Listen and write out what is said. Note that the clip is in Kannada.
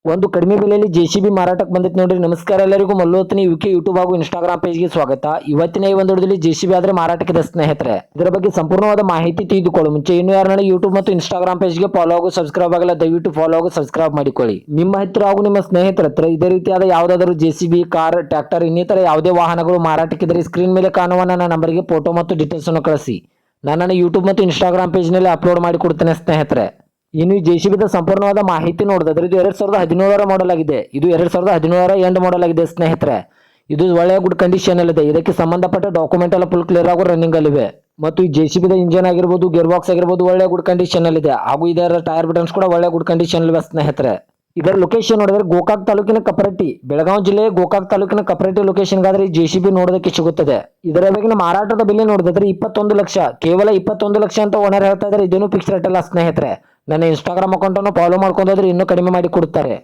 ಒಂದು ಕಡಿಮೆ ಬೆಲೆಯಲ್ಲಿ ಜೆಸಿಬಿ ಮಾರಾಟಕ್ಕೆ ಬಂದಿತ್ತು ನೋಡ್ರಿ. ನಮಸ್ಕಾರ ಎಲ್ಲರಿಗೂ, ಮಲ್ಲೋತ್ನಿ ಯುಕೆ ಯೂಟ್ಯೂಬ್ ಹಾಗೂ ಇನ್ಸ್ಟಾಗ್ರಾಮ್ ಪೇಜ್ಗೆ ಸ್ವಾಗತ. ಇವತ್ತಿನ ಈ ಒಂದು ವಿಡಿಯೋದಲ್ಲಿ ಜೆಸಿಬಿ ಆದ್ರೆ ಮಾರಾಟಕ್ಕೆ ಸ್ನೇಹಿತರೆ, ಇದರ ಬಗ್ಗೆ ಸಂಪೂರ್ಣವಾದ ಮಾಹಿತಿ ತಿಳಿದುಕೊಳ್ಳು ಮುಂಚೆ ಇನ್ನು ಯಾರನ್ನ ಯೂಟ್ಯೂಬ್ ಮತ್ತು ಇನ್ಸ್ಟಾಗ್ರಾಮ್ ಪೇಜ್ಗೆ ಫಾಲೋ ಹಾಗೂ ಸಬ್ಸ್ಕ್ರೈಬ್ ಆಗಲ್ಲ, ದಯವಿಟ್ಟು ಫಾಲೋ ಹಾಗೂ ಸಬ್ಸ್ಕ್ರೈಬ್ ಮಾಡಿಕೊಳ್ಳಿ. ನಿಮ್ಮ ಹತ್ತಿರ ಹಾಗೂ ನಿಮ್ಮ ಸ್ನೇಹಿತರ ಹತ್ರ ಇದೇ ರೀತಿಯಾದ ಯಾವುದಾದರೂ ಜೆಸಿಬಿ, ಕಾರ್, ಟ್ರ್ಯಾಕ್ಟರ್ ಇನ್ನಿತರ ಯಾವುದೇ ವಾಹನಗಳು ಮಾರಾಟಕ್ಕಿದ್ರೆ ಸ್ಕ್ರೀನ್ ಮೇಲೆ ಕಾಣುವ ನನ್ನ ನಂಬರ್ಗೆ ಫೋಟೋ ಮತ್ತು ಡೀಟೇಲ್ಸ್ ಅನ್ನು ಕಳಿಸಿ. ನಾನು ಯೂಟ್ಯೂಬ್ ಮತ್ತು ಇನ್ಸ್ಟಾಗ್ರಾಮ್ ಪೇಜ್ನಲ್ಲಿ ಅಪ್ಲೋಡ್ ಮಾಡಿ ಕೊಡ್ತೇನೆ ಸ್ನೇಹಿತರೆ. ಇನ್ನು ಈ ಜೆಸಿಬಿದ ಸಂಪೂರ್ಣವಾದ ಮಾಹಿತಿ ನೋಡಿದ್ರೆ ಇದು 2017 ಮಾಡೆಲ್ ಆಗಿದೆ. ಇದು 2017 ಎಂಡ್ ಮಾಡೆಲ್ ಆಗಿದೆ ಸ್ನೇಹಿತರೆ. ಇದು ಒಳ್ಳೆಯ ಗುಡ್ ಕಂಡೀಷನ್ ಅಲ್ಲಿದೆ. ಇದಕ್ಕೆ ಸಂಬಂಧಪಟ್ಟ ಡಾಕ್ಯುಮೆಂಟ್ ಎಲ್ಲ ಫುಲ್ ಕ್ಲಿಯರ್ ಆಗೋ ರನ್ನಿಂಗ್ ಅಲ್ಲಿವೆ. ಮತ್ತು ಈ ಜೆಸಿಬಿದ ಇಂಜಿನ್ ಆಗಿರ್ಬೋದು, ಗೇರ್ ಬಾಕ್ಸ್ ಆಗಿರ್ಬೋದು ಒಳ್ಳೆ ಗುಡ್ ಕಂಡೀಷನ್ ಅಲ್ಲಿದೆ. ಹಾಗೂ ಇದರ ಟೈರ್ ಬಟನ್ಸ್ ಕೂಡ ಒಳ್ಳೆ ಗುಡ್ ಕಂಡೀಷನ್ ಅಲ್ಲಿವೆ ಸ್ನೇಹಿತರೆ. ಇದರ ಲೊಕೇಶನ್ ನೋಡಿದ್ರೆ ಗೋಕಾಕ್ ತಾಲೂಕಿನ ಕಪರಟ್ಟಿ, ಬೆಳಗಾವಿ ಜಿಲ್ಲೆಯ ಗೋಕಾಕ್ ತಾಲೂಕಿನ ಕಪರಟ್ಟಿ ಲೊಕೇಶನ್ ಗಾದ್ರೆ ಈ ಜೆಸಿಬಿ ನೋಡೋದಕ್ಕೆ ಸಿಗುತ್ತದೆ. ಇದರ ಬಗೆಗಿನ ಮಾರಾಟದ ಬೆಲೆ ನೋಡಿದ್ರೆ 21 ಲಕ್ಷ, ಕೇವಲ 21 ಲಕ್ಷ ಅಂತ ಓನರ್ ಹೇಳ್ತಾ ಇದ್ದಾರೆ. ಇದೇನು ಫಿಕ್ಸ್ ರೇಟ್ ಅಲ್ಲ ಸ್ನೇಹಿತರೆ. ನನ್ನ ಇನ್ಸ್ಟಾಗ್ರಾಮ್ ಅಕೌಂಟ್ ಅನ್ನು ಫಾಲೋ ಮಾಡ್ಕೊಂಡ್ರೆ ಇನ್ನೂ ಕಡಿಮೆ ಮಾಡಿ ಕೊಡುತ್ತಾರೆ.